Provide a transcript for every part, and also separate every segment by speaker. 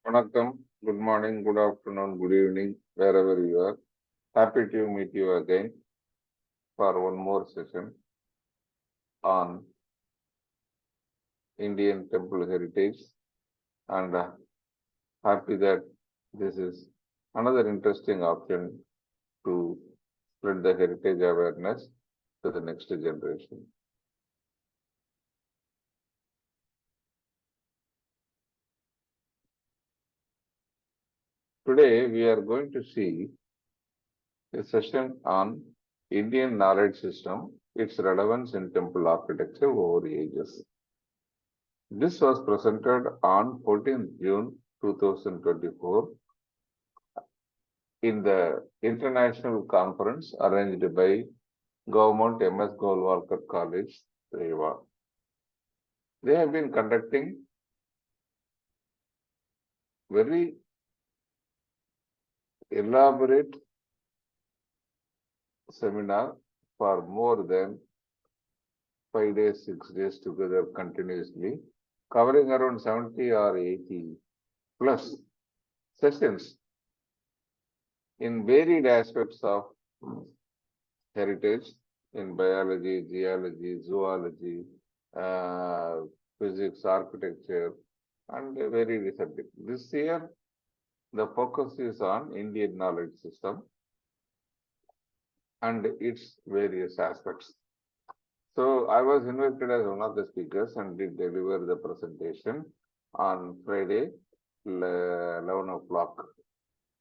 Speaker 1: Vanakkam, good morning, good afternoon, good evening, wherever you are. Happy to meet you again for one more session on Indian temple heritage, and happy that this is another interesting option to spread the heritage awareness to the next generation. Today we are going to see a session on Indian knowledge system, its relevance in temple architecture over ages. This was presented on 14th June 2024 in the international conference arranged by Government MS Golwalkar College, Reva. They have been conducting very elaborate seminar for more than 5 days, 6 days together continuously, covering around 70 or 80 plus sessions in varied aspects of heritage in biology, geology, zoology, physics, architecture, and varied subjects. This year, the focus is on Indian knowledge system and its various aspects. So I was invited as one of the speakers and did deliver the presentation on Friday, 11 o'clock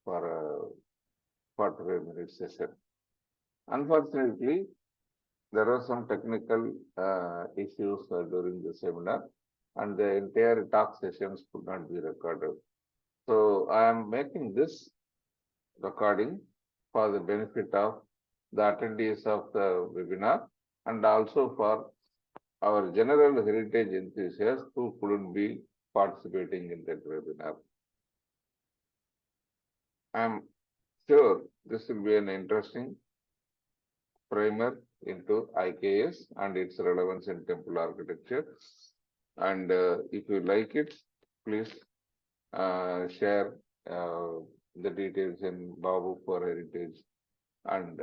Speaker 1: for a 45-minute session. Unfortunately, there are some technical issues during the seminar, and the entire talk sessions could not be recorded. So I am making this recording for the benefit of the attendees of the webinar and also for our general heritage enthusiasts who couldn't be participating in that webinar. I am sure this will be an interesting primer into IKS and its relevance in temple architecture. And if you like it, please share the details in Babu for heritage and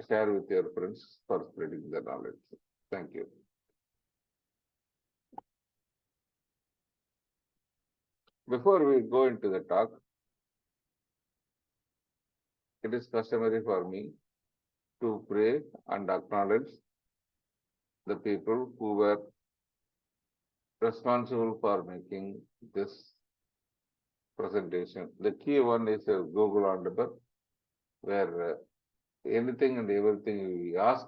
Speaker 1: share with your friends for spreading the knowledge. Thank you. Before we go into the talk, it is customary for me to pray and acknowledge the people who were responsible for making this presentation. The key one is a Google Endeavor, where anything and everything we ask,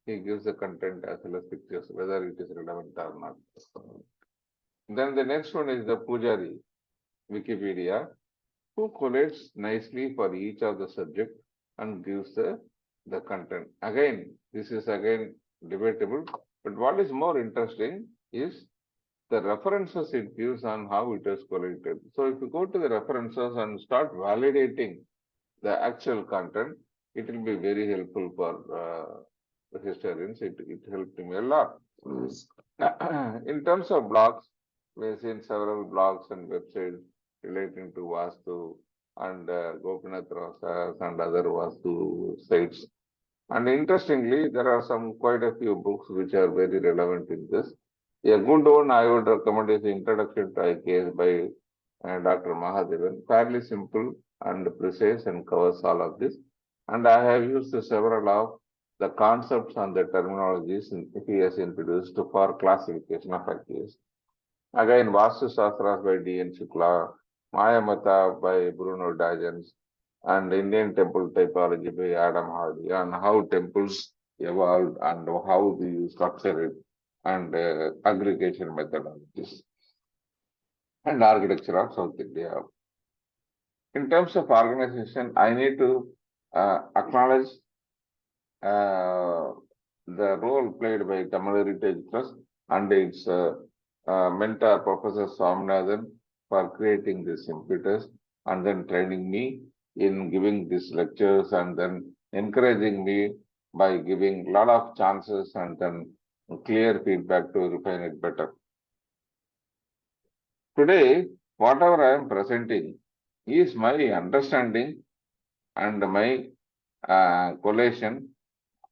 Speaker 1: he gives the content as well as pictures, whether it is relevant or not. Then the next one is the Pujari, Wikipedia, who collates nicely for each of the subject and gives the content. Again, this is again debatable, but what is more interesting is the references it gives on how it is collated. So if you go to the references and start validating the actual content, it will be very helpful for the historians. It helped me a lot. In terms of blogs, we've seen several blogs and websites relating to Vastu and Gopinath Rasas and other Vastu sites. And interestingly, there are quite a few books which are very relevant in this. A good one I would recommend is the Introduction to IKS by Dr. Mahadevan. Fairly simple and precise and covers all of this. And I have used several of the concepts and the terminologies he has introduced for classification of IKS. Again, Vastu Sastras by D.N. Shukla, Mayamata by Bruno Dagans, and Indian temple typology by Adam Hardy, on how temples evolved and how you structure it, and aggregation methodologies, and architecture of South India. In terms of organization, I need to acknowledge the role played by Tamil Heritage Trust and its mentor, Professor Swaminathan, for creating this impetus and then training me in giving these lectures and then encouraging me by giving a lot of chances and then clear feedback to refine it better. Today, whatever I am presenting is my understanding and my collation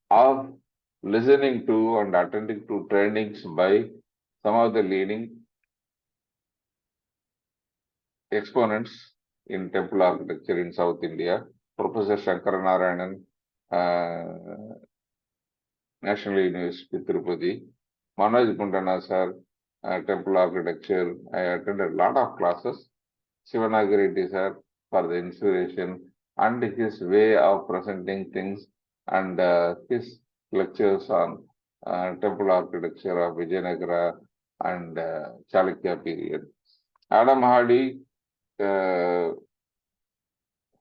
Speaker 1: of listening to and attending to trainings by some of the leading exponents in temple architecture in South India, Professor Shankara Narayanan, National University, Tirupati, Manoj Gundana sir, temple architecture. I attended a lot of classes. Sivasankar sir for the inspiration and his way of presenting things and his lectures on temple architecture of Vijayanagara and Chalukya period. Adam Hardy,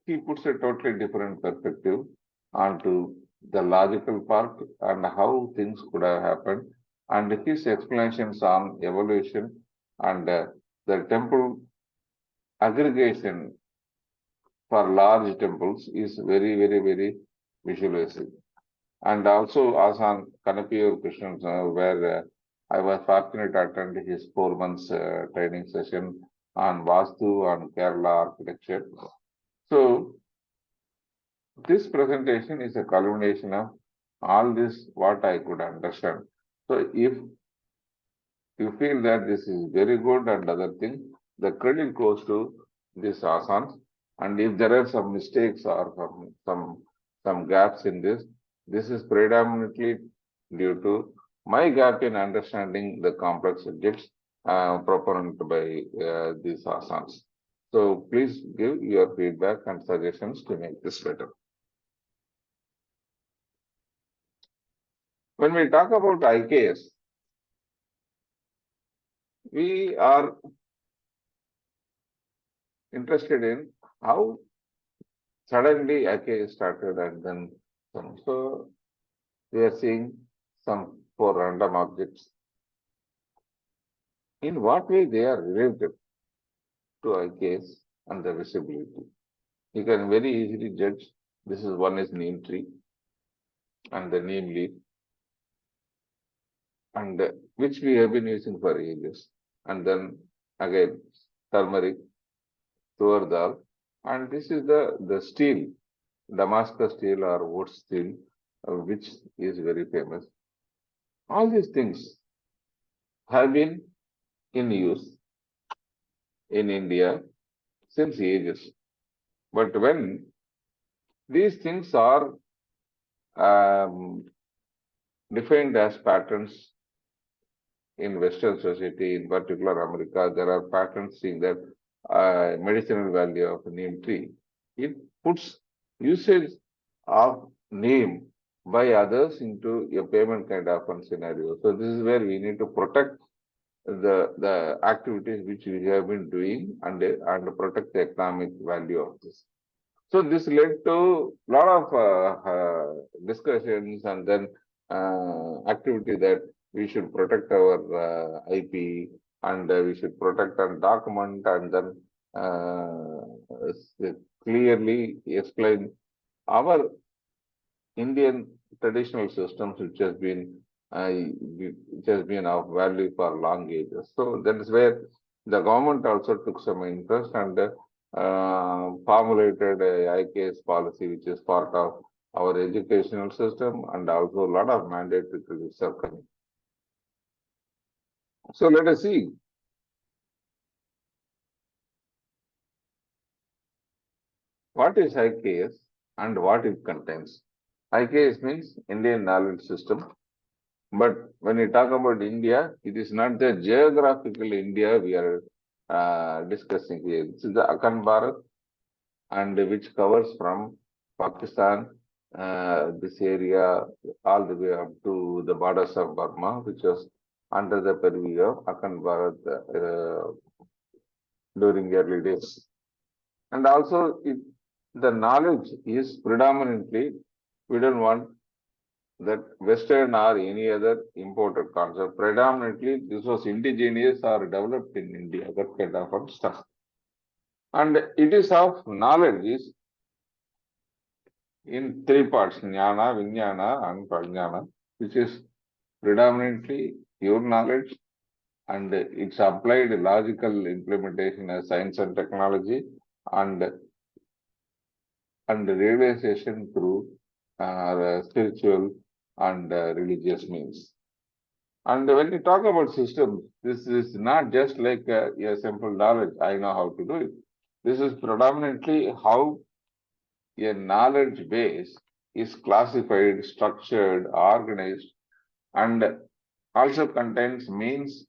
Speaker 1: he puts a totally different perspective onto the logical part and how things could have happened, and his explanations on evolution and the temple aggregation for large temples is very, very, very visualizing. And also Asan Kanapiyur Krishnan, where I was fortunate to attend his 4 months training session on Vastu on Kerala architecture. So this presentation is a culmination of all this what I could understand. So if you feel that this is very good and other thing, the credit goes to this Asans. And if there are some mistakes or some gaps in this, this is predominantly due to my gap in understanding the complex subjects proponent by these Asans. So please give your feedback and suggestions to make this better. When we talk about IKS, we are interested in how suddenly IKS started and then some. So we are seeing some 4 random objects. In what way they are related to IKS and the visibility? You can very easily judge. This is one is neem tree and the neem leaf, and which we have been using for ages. And then again turmeric, tur dal, and this is the steel, Damascus steel or wood steel, which is very famous. All these things have been in use in India since ages. But when these things are defined as patterns in Western society, in particular America, there are patterns seeing that medicinal value of neem tree. It puts usage of neem by others into a payment kind of a scenario. So this is where we need to protect the activities which we have been doing and protect the economic value of this. So this led to a lot of discussions and then activity that we should protect our IP and we should protect and document and then clearly explain our Indian traditional systems, which has been of value for long ages. So that is where the government also took some interest and formulated a IKS policy, which is part of our educational system, and also a lot of mandatory credits are coming. So let us see. What is IKS and what it contains? IKS means Indian Knowledge System. But when we talk about India, it is not the geographical India we are discussing here. This is the Akhand Bharat, and which covers from Pakistan, this area, all the way up to the borders of Burma, which was under the purview of Akhand Bharat during early days. And also, the knowledge is predominantly, we don't want that Western or any other imported concept. Predominantly, this was indigenous or developed in India, that kind of stuff. And it is of knowledge is in 3 parts, Jnana, Vijnana, and Prajnana, which is predominantly pure knowledge, and its applied logical implementation as science and technology, and realization through spiritual and religious means. And when we talk about systems, this is not just like a simple knowledge, I know how to do it. This is predominantly how a knowledge base is classified, structured, organized, and also contains means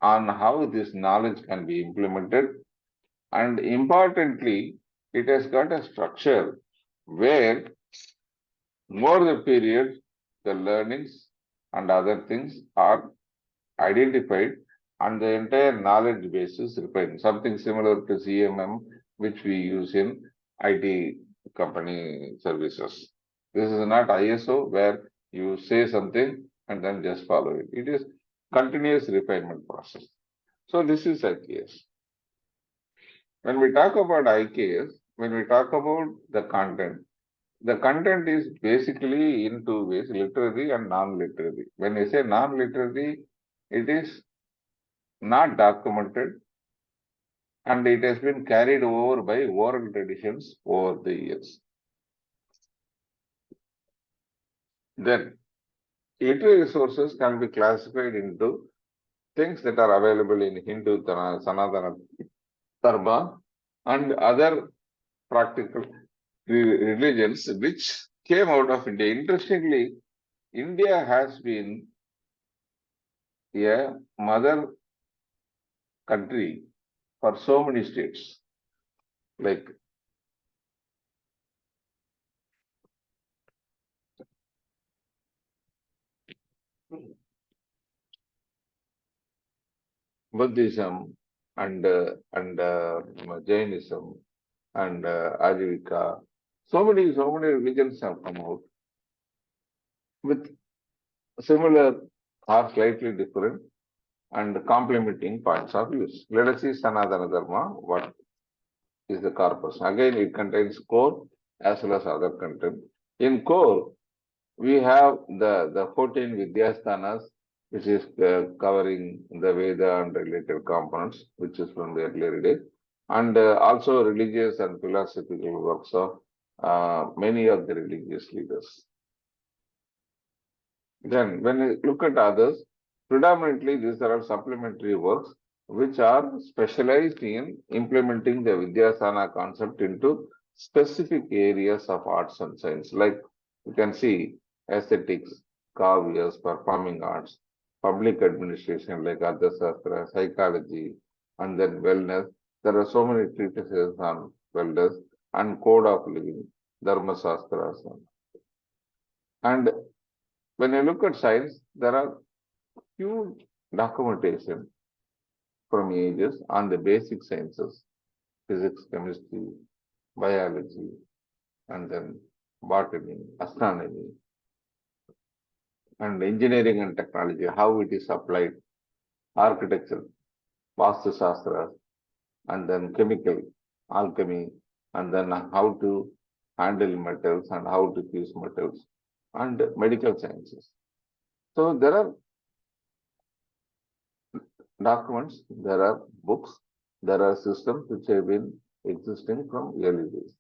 Speaker 1: on how this knowledge can be implemented. And importantly, it has got a structure where over the period, the learnings and other things are identified and the entire knowledge base is refined. Something similar to CMM, which we use in IT company services. This is not ISO where you say something and then just follow it. It is continuous refinement process. So this is IKS. When we talk about IKS, when we talk about the content is basically in two ways, literary and non-literary. When I say non-literary, it is not documented and it has been carried over by oral traditions over the years. Then, literary sources can be classified into things that are available in Hindu Sanatana Dharma and other practical religions which came out of India. Interestingly, India has been a mother country for so many states, like Buddhism and Jainism and Ajivika. So many religions have come out with similar or slightly different and complementing points of views. Let us see Sanatana Dharma, what is the corpus. Again, it contains core as well as other content. In core, we have the 14 Vidyasthanas, which is covering the Veda and related components, which is from the earlier days, and also religious and philosophical works of many of the religious leaders. Then, when we look at others, predominantly these are supplementary works which are specialized in implementing the Vidyasthana concept into specific areas of arts and science. Like you can see aesthetics, kavyas, performing arts, public administration like Adisthanas, psychology, and then wellness. There are so many treatises on wellness and code of living, Dharma Sastras. And when you look at science, there are huge documentation from ages on the basic sciences, physics, chemistry, biology, and then botany, astronomy, and engineering and technology, how it is applied, architecture, Vastu Sastras, and then chemical, alchemy, and then how to handle metals and how to fuse metals, and medical sciences. So there are documents, there are books, there are systems which have been existing from early days.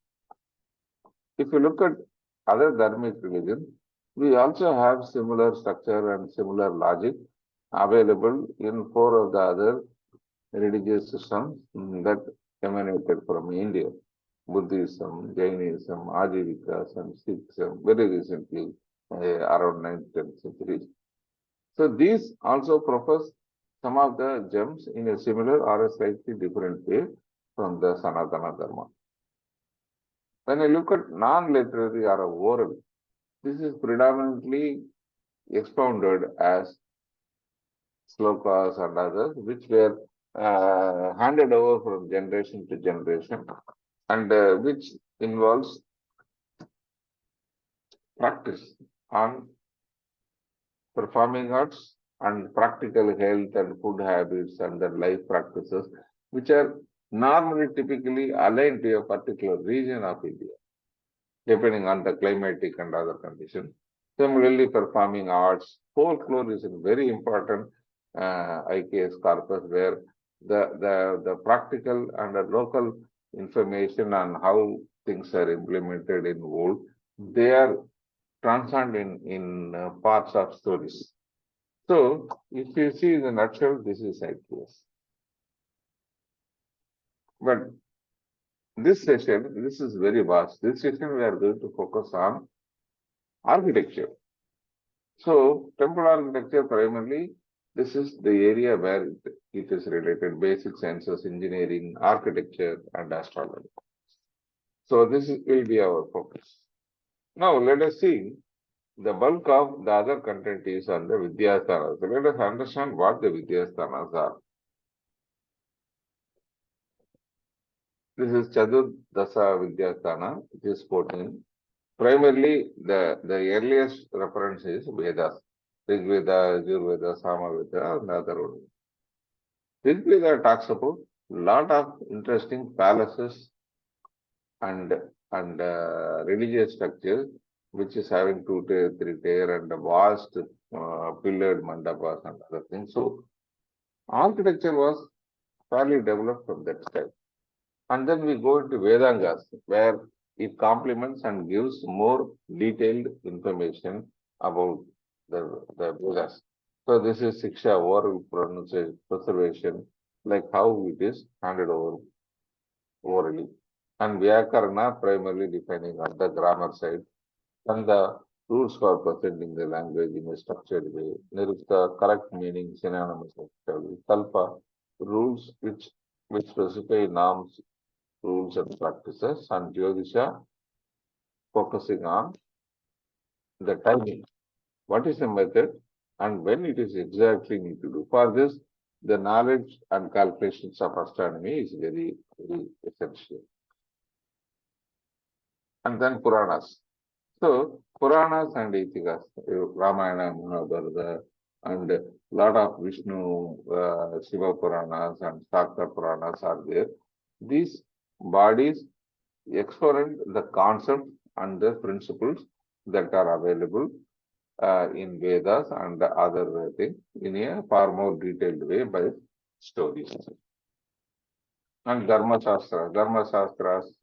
Speaker 1: If you look at other dharmic religions, we also have similar structure and similar logic available in 4 of the other religious systems that emanated from India. Buddhism, Jainism, Ajivikas, and Sikhism, very recently, around 9th, 10th centuries. So these also profess some of the gems in a similar or a slightly different way from the Sanatana Dharma. When I look at non-literary or oral, this is predominantly expounded as slokas and others, which were handed over from generation to generation, and which involves practice on performing arts and practical health and food habits and the life practices, which are normally typically aligned to a particular region of India, depending on the climatic and other conditions. Similarly, performing arts, folklore is very important IKS Corpus, where the practical and the local information on how things are implemented in old, they are transformed in parts of stories. So, if you see in the nutshell, this is IKS. But this session, this is very vast. This session, we are going to focus on architecture. So, temple architecture primarily, this is the area where it is related, basic sciences, engineering, architecture, and astrology. So, this will be our focus. Now, let us see the bulk of the other content is on the Vidyasthanas. So, let us understand what the Vidyasthanas are. This is Chadurdasa Vidyasthana, it is 14. Primarily, the earliest reference is Vedas, Rig Veda, Yajurveda, Samaveda, and other one. Rig Veda talks about lot of interesting palaces and religious structures, which is having 2-tier, 3-tier, and vast pillared mandapas and other things. So, architecture was fairly developed from that time. And then we go into Vedangas, where it complements and gives more detailed information about the Vedas. So this is Siksha, oral preservation, like how it is handed over orally. And Vyakarana primarily defining on the grammar side, and the rules for presenting the language in a structured way. Nirukta, correct meaning, synonymous actually. Kalpa, rules which specify norms, rules and practices, and Jyotisha focusing on the timing. What is the method and when it is exactly need to do. For this, the knowledge and calculations of astronomy is very, very essential. And then Puranas. So, Puranas and Itikas, Ramayana, Mahabharata, and a lot of Vishnu, Shiva Puranas and Shakta Puranas are there. These bodies explore the concept and the principles that are available in Vedas and the other things in a far more detailed way by stories. And Dharma Shastras,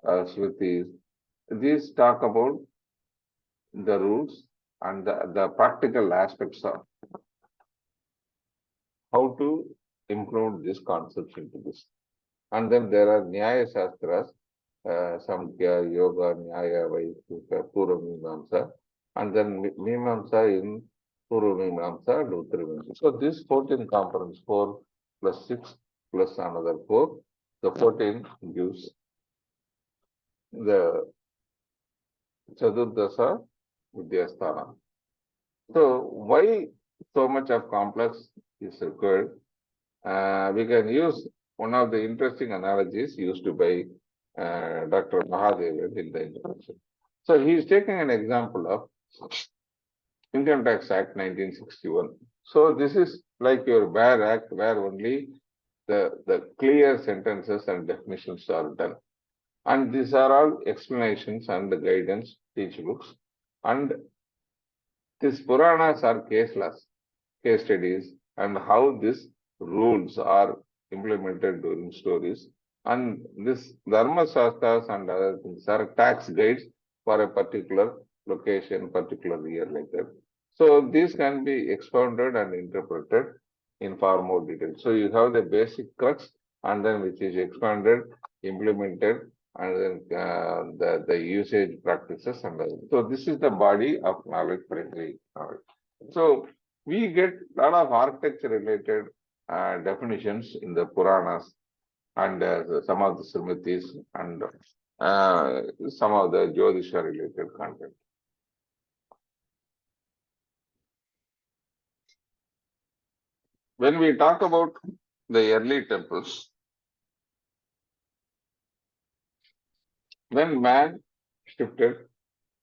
Speaker 1: Shrutis, these talk about the rules and the practical aspects of how to include these concepts into this. And then there are Nyaya Shastras, Samkhya, Yoga, Nyaya, Vaishika, Purva Mimamsa, and then Mimamsa in Purva Mimamsa and Uttara Mimamsa. So this 14 components, 4 plus 6 plus another 4, the 14 gives the Chadurdasa Vidyasthana. So why so much of complex is required? We can use one of the interesting analogies used by Dr. Mahadevan in the introduction. So he is taking an example of Income Tax Act 1961. So this is like your bare act where only the clear sentences and definitions are done. And these are all explanations and the guidance teach books. And these Puranas are case laws, case studies, and how these rules are implemented during stories. And this Dharma Shastras and other things are tax guides for a particular location, particular year like that. So these can be expounded and interpreted in far more detail. So you have the basic crux and then which is expanded, implemented, and then the usage practices and other. So this is the body of knowledge, primary knowledge. So we get a lot of architecture related definitions in the Puranas and some of the Smritis and some of the Jyotisha related content. When we talk about the early temples, when man shifted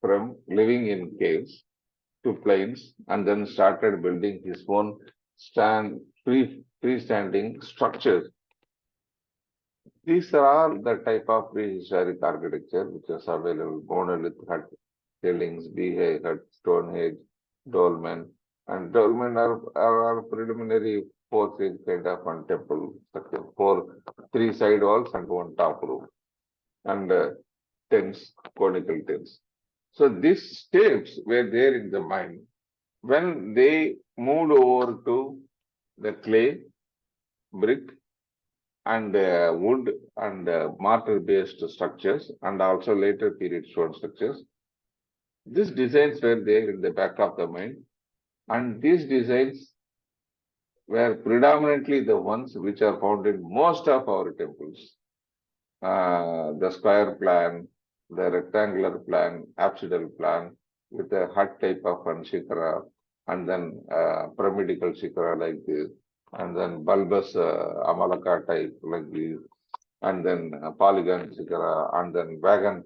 Speaker 1: from living in caves to plains and then started building his own freestanding structures, these are all the type of prehistoric architecture which is available: monolith hut, tailings, beehive hut, Stonehenge, dolmen, And dolmen are preliminary four-stage kind of one temple structure, three side walls and one top roof, and tents, conical tents. So these steps were there in the mind. When they moved over to the clay, brick, and wood and mortar-based structures, and also later period stone structures, these designs were there in the back of the mind, and these designs were predominantly the ones which are found in most of our temples. The square plan, the rectangular plan, apsidal plan, with a hut type of an shikara, and then pyramidical shikara like this, and then bulbous amalaka type like this, and then polygon shikara, and then wagon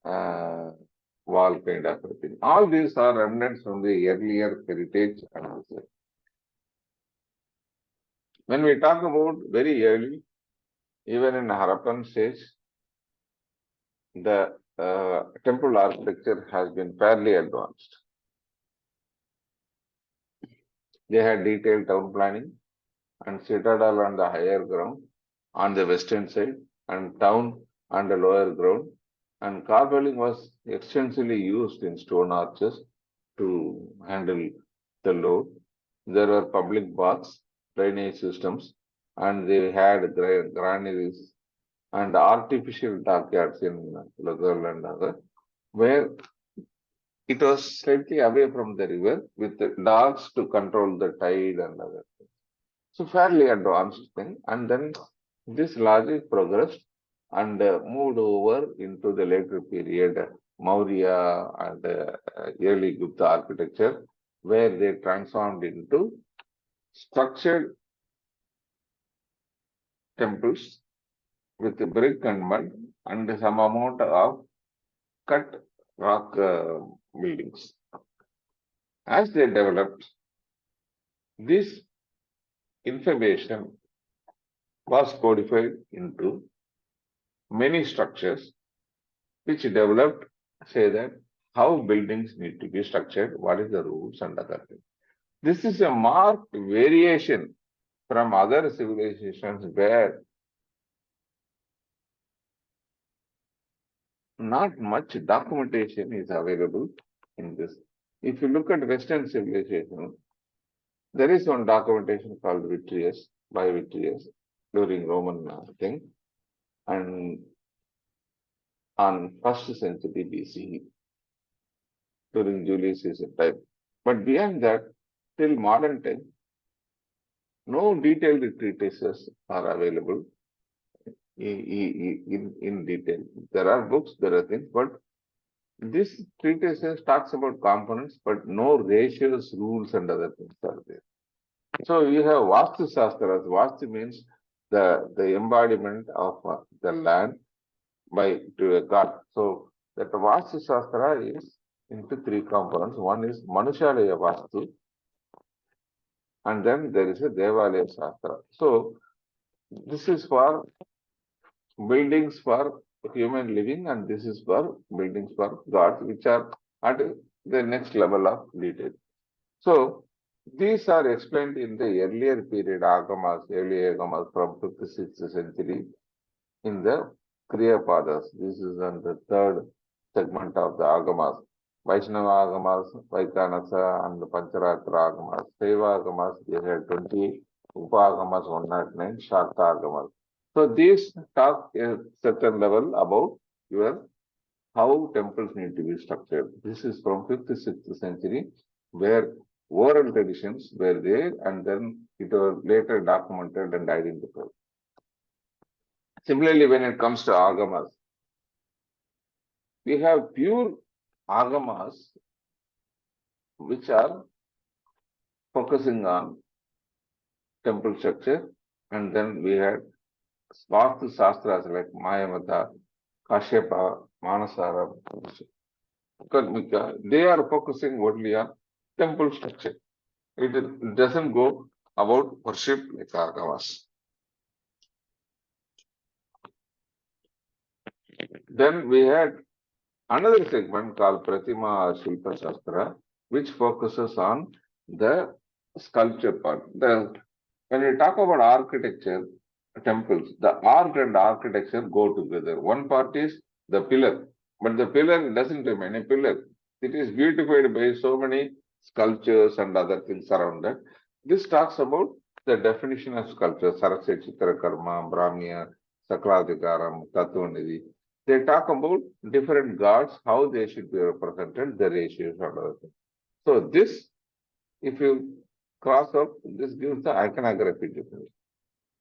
Speaker 1: uh, wall kind of a thing. All these are remnants from the earlier heritage analysis. When we talk about very early, even in Harappan stage, the temple architecture has been fairly advanced. They had detailed town planning and citadel on the higher ground on the western side and town on the lower ground. And corbelling was extensively used in stone arches to handle the load. There were public baths, drainage systems, and they had granaries and artificial dockyards in Lagal and other, where it was slightly away from the river with the dogs to control the tide and other things. So fairly advanced thing. And then this logic progressed and moved over into the later period, Maurya and early Gupta architecture, where they transformed into structured temples with brick and mud and some amount of cut rock buildings. As they developed, this information was codified into many structures which developed, say that how buildings need to be structured, what is the rules and other things. This is a marked variation from other civilizations where not much documentation is available in this. If you look at Western civilization, there is one documentation called Vitreous, by Vitreous, during Roman thing, and on 1st century BCE, during Julius Caesar time. But beyond that, till modern time, no detailed treatises are available in detail. There are books, there are things, but this treatises talks about components, but no ratios, rules, and other things are there. So you have Vastu Sastras. Vastu means the embodiment of the land by to a god. So that Vastu Sastra is into three components. One is manushyalaya Vastu, and then there is a devalaya Sastra. So this is for buildings for human living, and this is for buildings for gods, which are at the next level of detail. So these are explained in the earlier period, Agamas, early Agamas from 5th to 6th century in the Kriyapadas. This is on the third segment of the Agamas. Vaishnava Agamas, Vaikanasa, and the Pancharatra Agamas. Seva Agamas, they had 20, Upa Agamas 109, Shakta Agamas. So these talk a certain level about your how temples need to be structured. This is from 5th to 6th century, where oral traditions were there, and then it was later documented and identified. Similarly, when it comes to Agamas, we have pure Agamas which are focusing on temple structure, and then we had Vastu Sastras like Mayamata, Kashyapa, Manasaram, Kalmika. They are focusing only on temple structure. It doesn't go about worship like Agamas. Then we had another segment called Pratima Shilpa Shastra, which focuses on the sculpture part. When we talk about architecture, temples, the art and architecture go together. One part is the pillar, but the pillar doesn't remain a pillar. It is beautified by so many sculptures and other things around that. This talks about the definition of sculpture, Sarasya Chitra Karma, Brahmya, Sakladikaram, Tatvanidhi. They talk about different gods, how they should be represented, the ratios and other things. So this, if you cross up, this gives the iconography definition.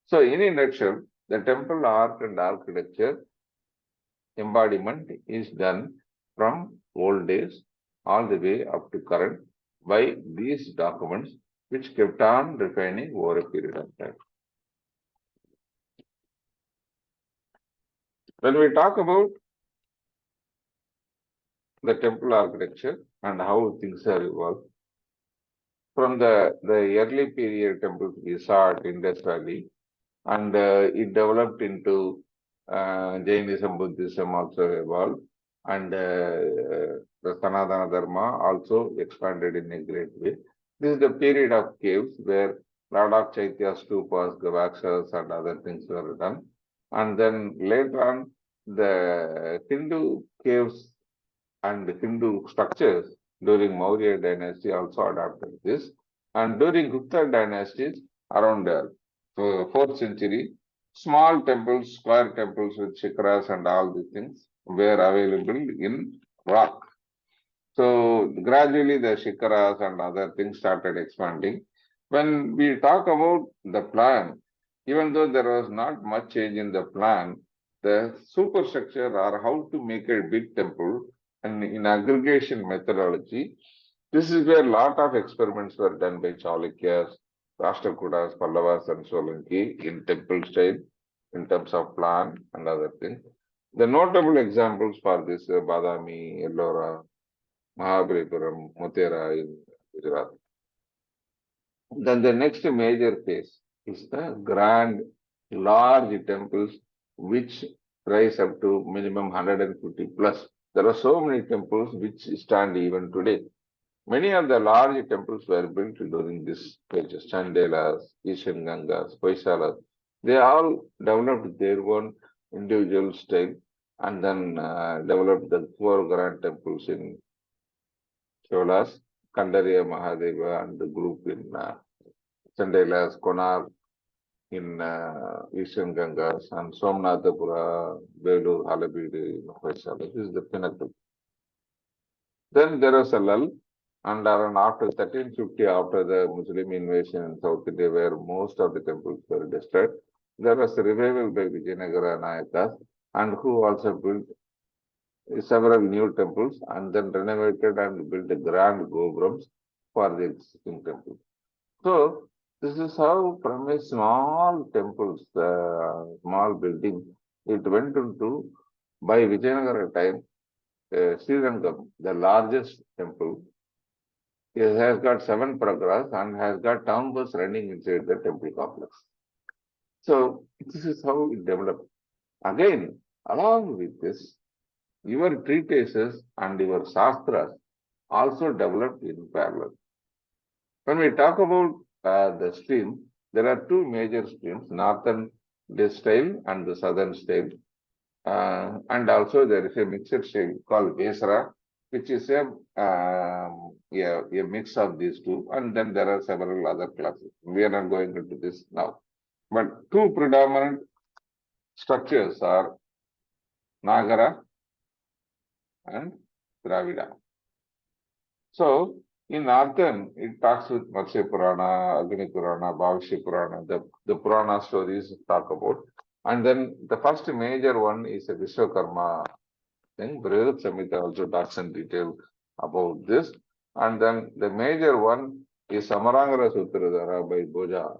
Speaker 1: So in a nutshell, the temple art and architecture embodiment is done from old days all the way up to current by these documents, which kept on refining over a period of time. When we talk about the temple architecture and how things are evolved, from the early period temples we saw at Indus Valley, and it developed into Jainism, Buddhism also evolved, and the Sanatana Dharma also expanded in a great way. This is the period of caves where a lot of Chaityas, stupas, gavakshas and other things were done. And then later on, the Hindu caves and Hindu structures during Maurya dynasty also adopted this. And during Gupta dynasties around the 4th century, small temples, square temples with shikras and all these things were available in rock. So gradually the shikaras and other things started expanding. When we talk about the plan, even though there was not much change in the plan, the superstructure or how to make a big temple and in aggregation methodology, this is where a lot of experiments were done by Chalukyas, Rashtrakutas, Pallavas and Solanki in temple style in terms of plan and other things. The notable examples for this Badami, Ellora, Mahabalipuram, Motera in Gujarat. Then the next major phase is the grand, large temples which rise up to minimum 150 plus. There are so many temples which stand even today. Many of the large temples were built during this phase. Chandelas, Ishan Gangas, Hoysalas. They all developed their own individual style and then developed the 4 grand temples in Cholas, Kandariya Mahadeva and the group in Chandelas, Konar in Eastern Gangas and Somnathapura, Belur, Halabidi, Hoysala. This is the pinnacle. Then there was a lull, and around after 1350, after the Muslim invasion in South India, where most of the temples were destroyed, there was a revival by Vijayanagara Nayakas, and who also built several new temples and then renovated and built grand gopurams for the existing temples. So this is how from a small temples, small building, it went into, by Vijayanagara time, Srirangam, the largest temple, it has got 7 pragas and has got town bus running inside the temple complex. So this is how it developed. Again, along with this, your treatises and your Sastras also developed in parallel. When we talk about the stream, there are 2 major streams, northern style and the southern style. And also there is a mixed style called Vesara, which is a mix of these 2. And then there are several other classes. We are not going into this now. But 2 predominant structures are Nagara and Dravida. So in northern, it talks with Matsya Purana, Agamic Purana, Bhavishya Purana, the Purana stories talk about. And then the first major one is a Vishwakarma thing. Brihadat Samhita also talks in detail about this. And then the major one is Samarangara Sutradhara by Bhoja,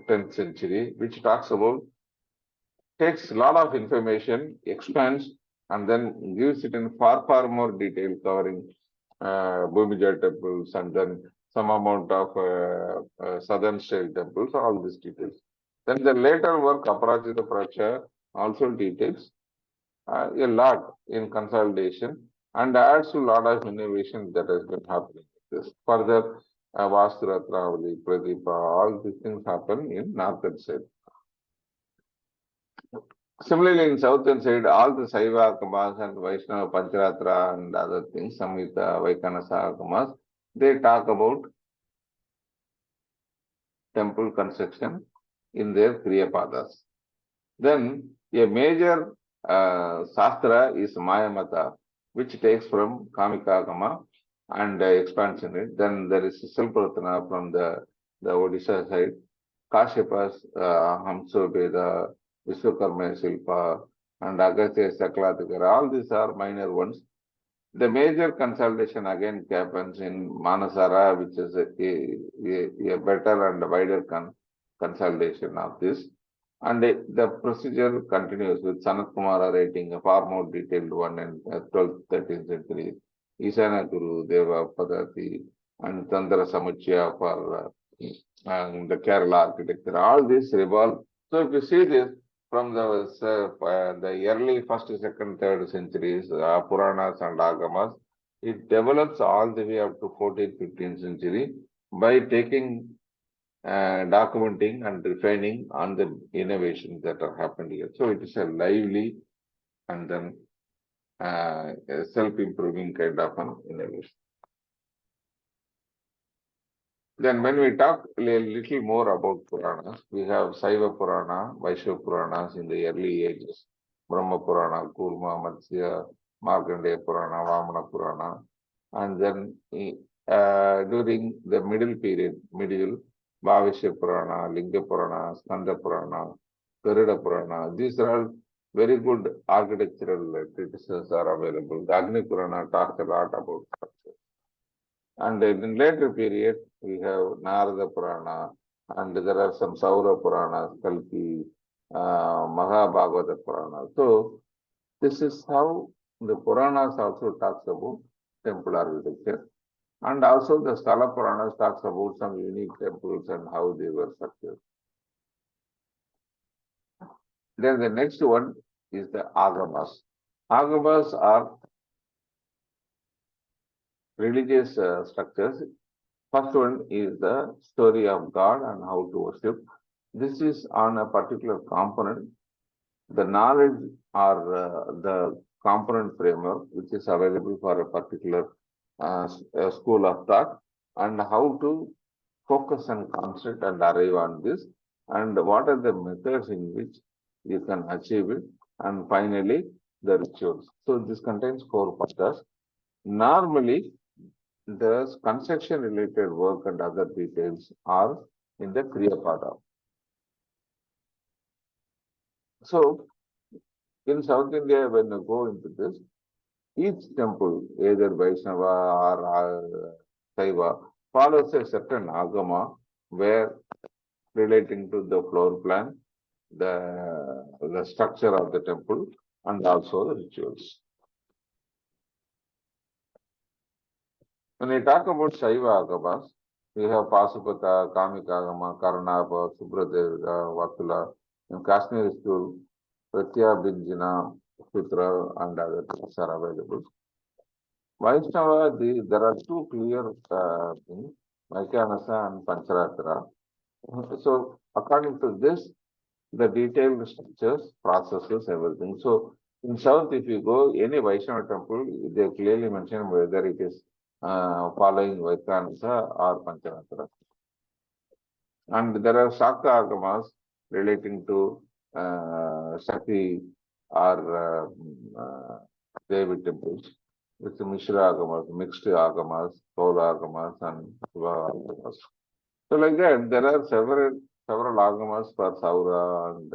Speaker 1: 10th century, which talks about, takes a lot of information, expands, and then gives it in far more detail, covering Bhumija temples and then some amount of southern style temples, all these details. Then the later work, Aparajita Pracha, also details a lot in consolidation and adds to a lot of innovation that has been happening. this. Further, Vastu Ratnavali, Pradipa, all these things happen in northern side. Similarly, in southern side, all the Saiva Agamas and Vaishnava Pancharatra and other things, Samhita, Vaikanasa Agamas, they talk about temple construction in their Kriyapadas. Then a major Sastra is Mayamata, which takes from Kamika Agama and expands in it. Then there is Silparatana from the Odisha side, Kashyap's Hamso Veda, Vishwakarma Silpa, and Agastya Saklatikara. All these are minor ones. The major consolidation again happens in Manasara, which is a better and wider consolidation of this. And the procedure continues with Sanat Kumara writing a far more detailed one in 12th, 13th century. Isana Guru, Deva Padati, and Tandra Samuchya for the Kerala architecture. All this revolve. So if you see this from the early 1st, 2nd, 3rd centuries, Puranas and Agamas, it develops all the way up to 14th, 15th century by taking documenting and refining on the innovations that are happened here. So it is a lively and then self-improving kind of an innovation. Then when we talk a little more about Puranas, we have Saiva Purana, Vaishya Puranas in the early ages, Brahma Purana, Kurma, Matsya, Markandeya Purana, Vamana Purana, and then during the middle period, medieval, Bhavishya Purana, Linga Purana, Skanda Purana, Perida Purana. These are all very good architectural treatises are available. The Agni Purana talks a lot about structure. And in later period, we have Narada Purana, and there are some Saura Puranas, Kalki, Mahabhagavata Purana. So this is how the Puranas also talks about temple architecture. And also the Sthala Puranas talks about some unique temples and how they were structured. Then the next one is the Agamas. Agamas are religious structures. First one is the story of God and how to worship. This is on a particular component. The knowledge or the component framework which is available for a particular school of thought, and how to focus and concentrate and arrive on this, and what are the methods in which you can achieve it, and finally the rituals. So this contains 4 patas. Normally, the construction related work and other details are in the Kriya Pada. So in South India, when you go into this, each temple, either Vaishnava or Saiva, follows a certain agama where relating to the floor plan, the structure of the temple, and also the rituals. When we talk about Saiva Agamas, we have Pasupata, Kamika Agama, Karnapa, Subradevida, Vatula, in Kashmir school, Pratya Binjina, Sutra, and other things are available. Vaishnava, there are 2 clear things, Vaikanasa and Pancharatra. So according to this, the detailed structures, processes, everything. So in South, if you go any Vaishnava temple, they clearly mention whether it is following Vaikanasa or Pancharatra. And there are Shakta Agamas relating to Shakti or Devi temples. With Mishra Agamas, mixed Agamas, Sola Agamas, and Shiva Agamas. So like that, there are several Agamas for Saura and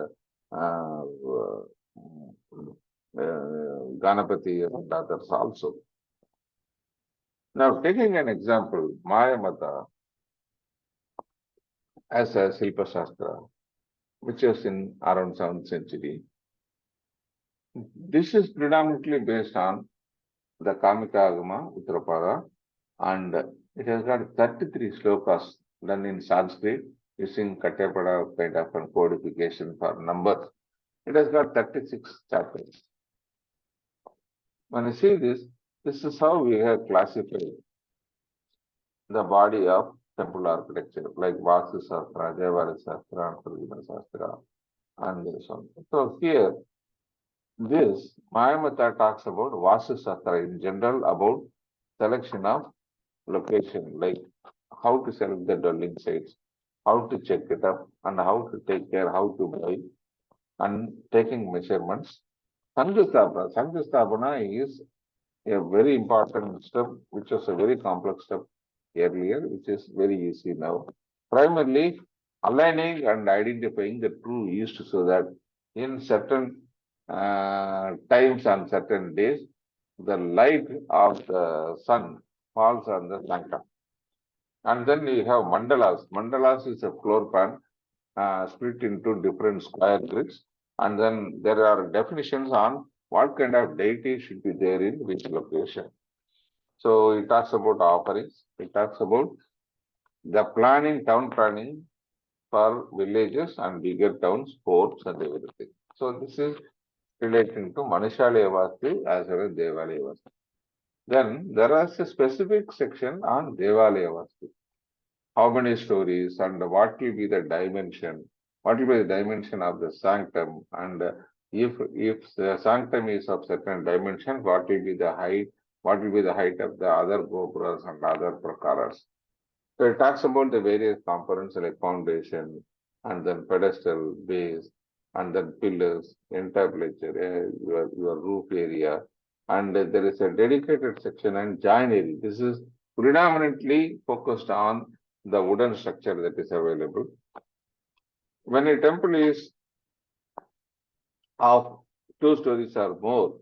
Speaker 1: Ganapati and others also. Now, taking an example, Mayamata as a Silpa Shastra, which is in around 7th century. This is predominantly based on the Kamika Agama, Uttarapada, and it has got 33 slokas done in Sanskrit using Katapada kind of a codification for numbers. It has got 36 chapters. When you see this is how we have classified the body of temple architecture, like Vastu Sastra, Devalaya Sastra, and Sastra, and so on. So here, this Mayamata talks about Vastu Sastra in general, about selection of location, like how to select the dwelling sites, how to check it up, and how to take care, how to buy, and taking measurements. Sankhya is a very important step, which was a very complex step earlier, which is very easy now. Primarily, aligning and identifying the true east so that in certain times and certain days, the light of the sun falls on the sanctum. And then we have mandalas. Mandalas is a floor plan split into different square grids. And then there are definitions on what kind of deity should be there in which location. So it talks about offerings. It talks about the planning, town planning for villages and bigger towns, ports and everything. So this is relating to manushyalaya vastu as well as devalaya vastu. Then there is a specific section on devalaya vastu. How many stories and what will be the dimension? What will be the dimension of the sanctum? And if the sanctum is of certain dimension, what will be the height? What will be the height of the other gopuras and other prakaras? So it talks about the various components like foundation and then pedestal, base, and then pillars, entablature, your roof area. And there is a dedicated section on joinery. This is predominantly focused on the wooden structure that is available. When a temple is of 2 stories or more,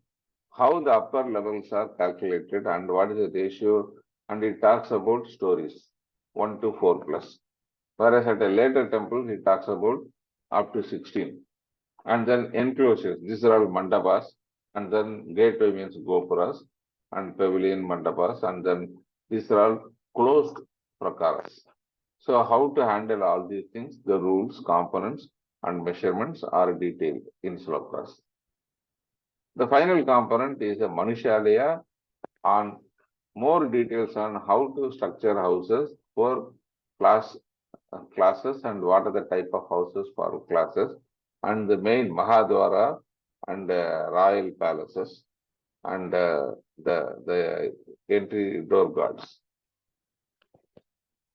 Speaker 1: how the upper levels are calculated and what is the ratio, and it talks about stories 1 to 4 plus. Whereas at a later temple, it talks about up to 16. And then enclosures, these are all mandapas, and then gateway means gopuras, and pavilion mandapas, and then these are all closed prakaras. So how to handle all these things, the rules, components, and measurements are detailed in slokas. The final component is a manushyalaya on more details on how to structure houses for classes and what are the type of houses for classes, and the main Mahadwara and royal palaces and the entry door guards.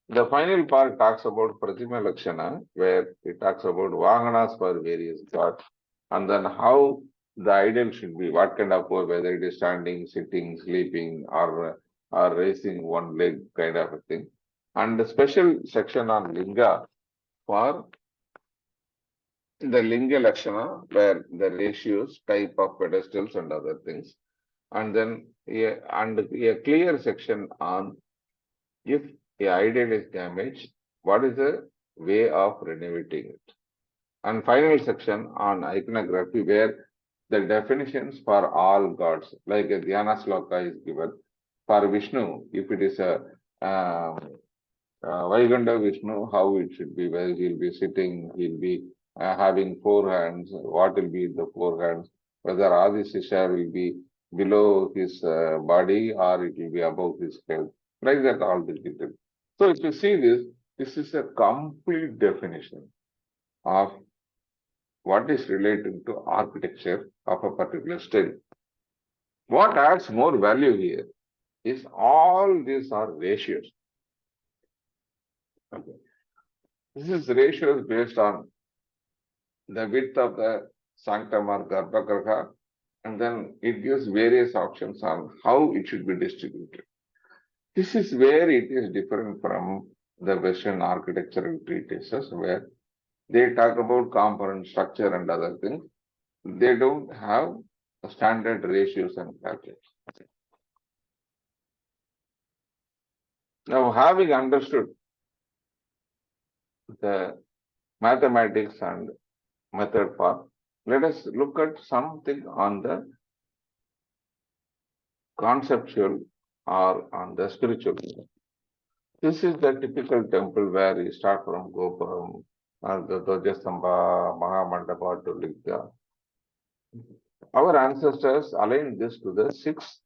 Speaker 1: The final part talks about Pratima Lakshana, where it talks about Vahanas for various gods, and then how the ideal should be, what kind of pose, whether it is standing, sitting, sleeping, or raising one leg kind of a thing. And the special section on Linga for the Linga Lakshana, where the ratios, type of pedestals and other things. And then a clear section on if the ideal is damaged, what is the way of renovating it? And final section on iconography, where the definitions for all gods, like a Dhyana Sloka is given. For Vishnu, if it is a Vaiganda Vishnu, how it should be, where he'll be sitting, he'll be having 4 hands, what will be the 4 hands, whether Adisthana will be below his body or it will be above his head, like that all the details. So if you see this is a complete definition of what is related to architecture of a particular style. What adds more value here is all these are ratios. Okay. This is ratios based on the width of the sanctum or garbhagriha, and then it gives various options on how it should be distributed. This is where it is different from the Western architectural treatises, where they talk about component structure and other things. They don't have standard ratios and calculations. Now, having understood the mathematics and method part, let us look at something on the conceptual or on the spiritual. This is the typical temple where you start from Gopuram, the Dvajastambha, Mahamandapa to Ligya. Our ancestors aligned this to the 6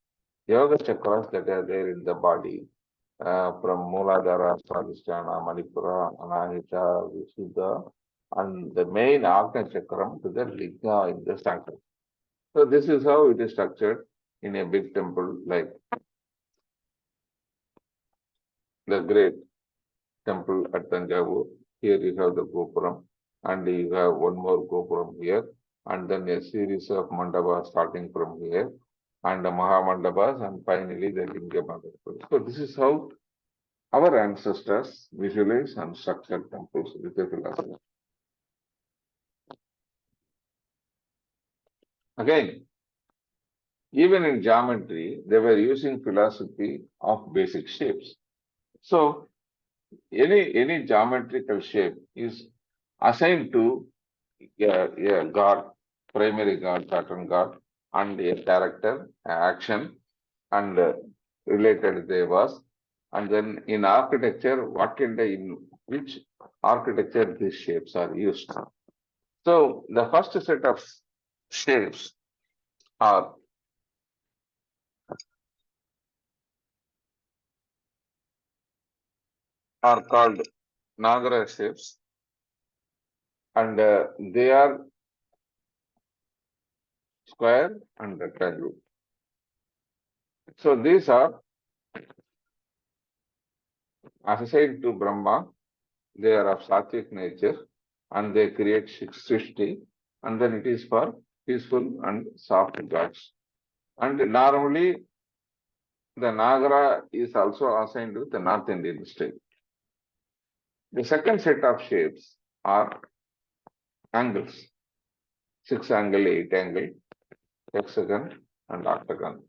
Speaker 1: yoga chakras that are there in the body, from Mooladhara, Adisthanas, Manipura, Anahita, Visuddha, and the main Agnichakram to the Linga in the sanctum. So this is how it is structured in a big temple like the great temple at Tanjavur. Here you have the Gopuram, and you have one more Gopuram here, and then a series of mandabas starting from here, and the Mahamandabas, and finally the Linga Mandapa. So this is how our ancestors visualize and structure temples with a philosophy. Again, even in geometry, they were using philosophy of basic shapes. So any geometrical shape is assigned to a god, primary god, pattern god, and a character, action, and related devas. And then in architecture, in which architecture these shapes are used. So the first set of shapes are called Nagara shapes, and they are square and rectangle. So these are assigned to Brahma. They are of sattvic nature, and they create Srishti, and then it is for peaceful and soft gods. And normally the Nagara is also assigned with the North Indian style. The second set of shapes are angles: 6 angle, 8 angle, hexagon, and octagon.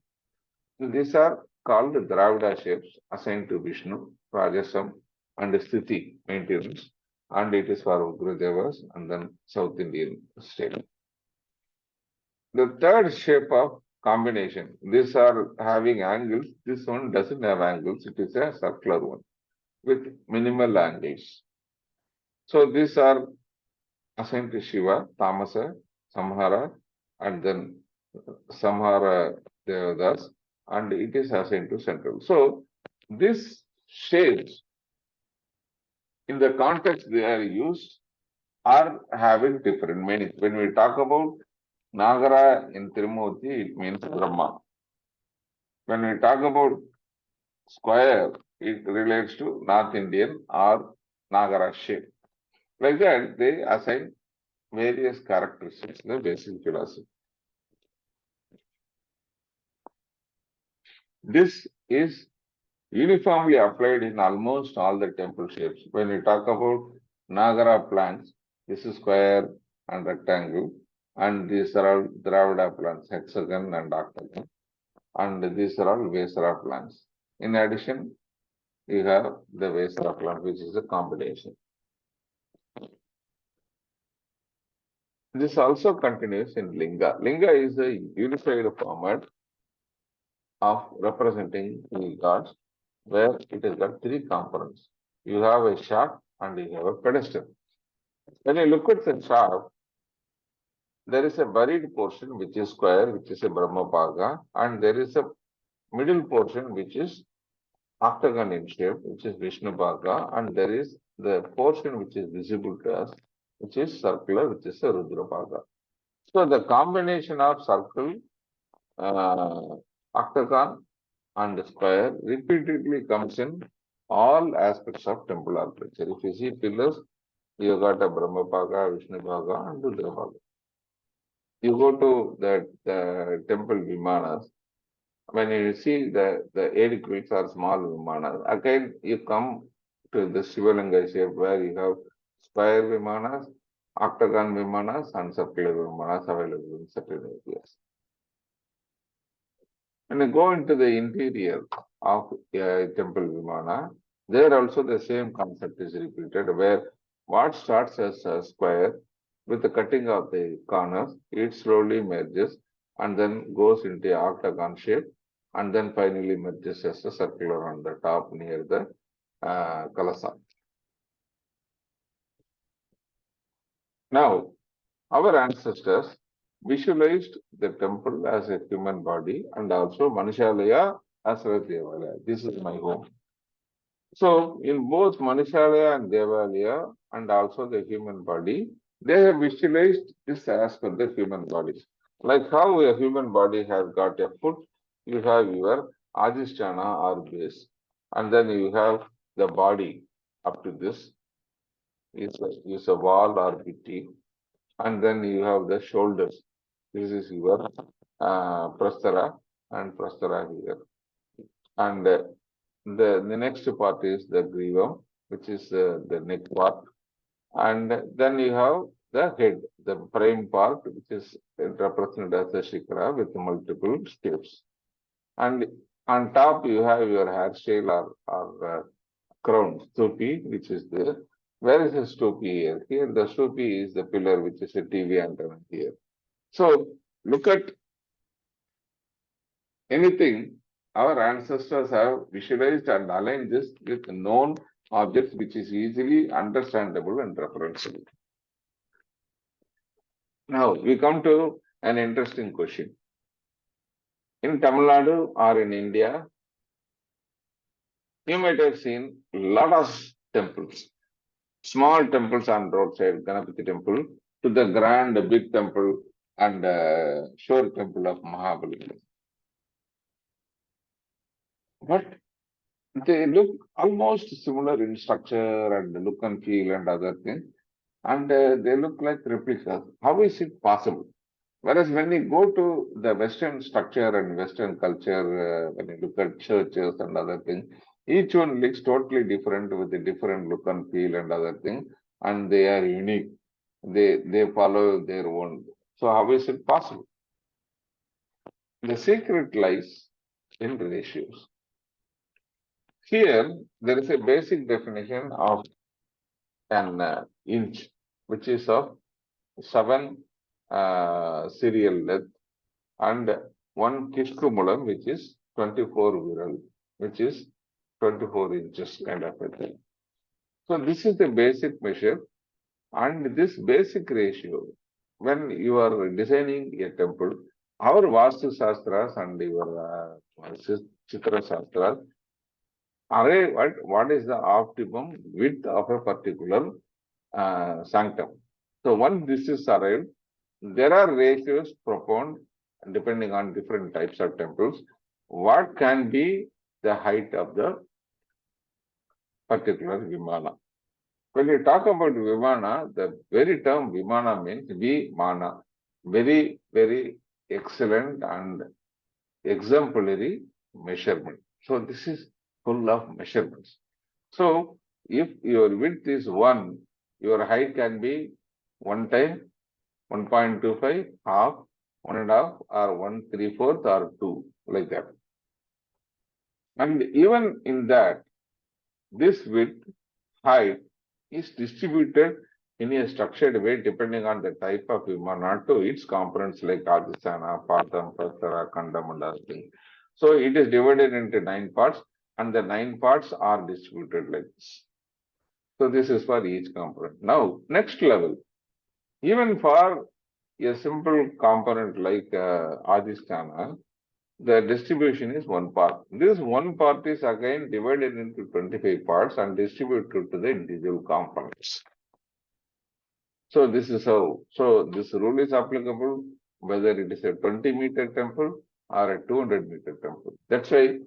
Speaker 1: So these are called Dravida shapes assigned to Vishnu, Rajasam, and Sthiti maintenance, and it is for Ugradevas and then South Indian state. The third shape of combination, these are having angles. This one doesn't have angles, it is a circular one with minimal angles. So these are assigned to Shiva, Tamasa, Samhara, and then Samhara Devadas, and it is assigned to central. So these shapes, in the context they are used, are having different meanings. When we talk about Nagara in Tirumurti, it means Brahma. When we talk about square, it relates to North Indian or Nagara shape. Like that, they assign various characteristics in the basic philosophy. This is uniformly applied in almost all the temple shapes. When we talk about Nagara plants, this is square and rectangle, and these are all Dravida plants, hexagon and octagon, and these are all Vesara plants. In addition, you have the Vesara plant, which is a combination. This also continues in Linga. Linga is a unified format of representing the gods, where it has got 3 components. You have a shaft and you have a pedestal. When you look at the shaft, there is a buried portion which is square, which is a Brahmapaga, and there is a middle portion which is octagon in shape, which is Vishnupaga, and there is the portion which is visible to us, which is circular, which is a Rudrapaga. So the combination of circle, octagon, and square repeatedly comes in all aspects of temple architecture. If you see pillars, you got a Brahmapaga, Vishnupaga, and Rudrapaga. You go to the temple Vimanas, when you see the edifices or small Vimanas, again you come to the Shivalinga shape where you have square Vimanas, octagon Vimanas, and circular Vimanas available in certain areas. When you go into the interior of a temple Vimana, there also the same concept is repeated, where what starts as a square with the cutting of the corners, it slowly merges and then goes into octagon shape, and then finally merges as a circular on the top near the Kalasa. Now, our ancestors visualized the temple as a human body and also manushyalaya as a devalaya. This is my home. So in both manushyalaya and devalaya and also the human body, they have visualized this as per the human body. Like how a human body has got a foot, you have your Adisthana or base, and then you have the body up to this is a wall or bitty, and then you have the shoulders. This is your prastara and prastara here, and the next part is the grivam, which is the neck part, and then you have the head, the prime part, which is represented as a shikara with multiple steps. And on top, you have your hairstyle or crown, stupi, which is there. Where is the stupi here? Here, the stupi is the pillar, which is a TV antenna here. So, look at anything, our ancestors have visualized and aligned this with known objects, which is easily understandable and referenceable. Now, we come to an interesting question. In Tamil Nadu or in India, you might have seen a lot of temples, small temples on roadside, Ganapati temple, to the grand big temple and shore temple of Mahabali. But they look almost similar in structure and look and feel and other things, and they look like replicas. How is it possible? Whereas when we go to the Western structure and Western culture, when you look at churches and other things, each one looks totally different with a different look and feel and other things, and they are unique. They follow their own. So how is it possible? The secret lies in ratios. Here, there is a basic definition of an inch, which is of 7 serial length and 1 Kishkumulam, which is 24 viral, which is 24 inches kind of a thing. So this is the basic measure, and this basic ratio, when you are designing a temple, our Vastu Sastras and your Chitra Sastras arrive at what is the optimum width of a particular sanctum. So once this is arrived, there are ratios propounded depending on different types of temples. What can be the height of the particular Vimana? When you talk about Vimana, the very term Vimana means Vimana, very, very excellent and exemplary measurement. So this is full of measurements. So if your width is 1, your height can be 1 time, 1.25, half, 1.5, or 1/3/4, or 2, like that. And even in that, this width, height is distributed in a structured way depending on the type of Vimana to its components like Adisthana, Patham, Prastara, Kandam, and other things. So it is divided into 9 parts, and the 9 parts are distributed like this. So this is for each component. Now, next level, even for a simple component like Adhisthana, the distribution is 1 part. This 1 part is again divided into 25 parts and distributed to the individual components. So this is how. So this rule is applicable whether it is a 20-meter temple or a 200-meter temple. That's why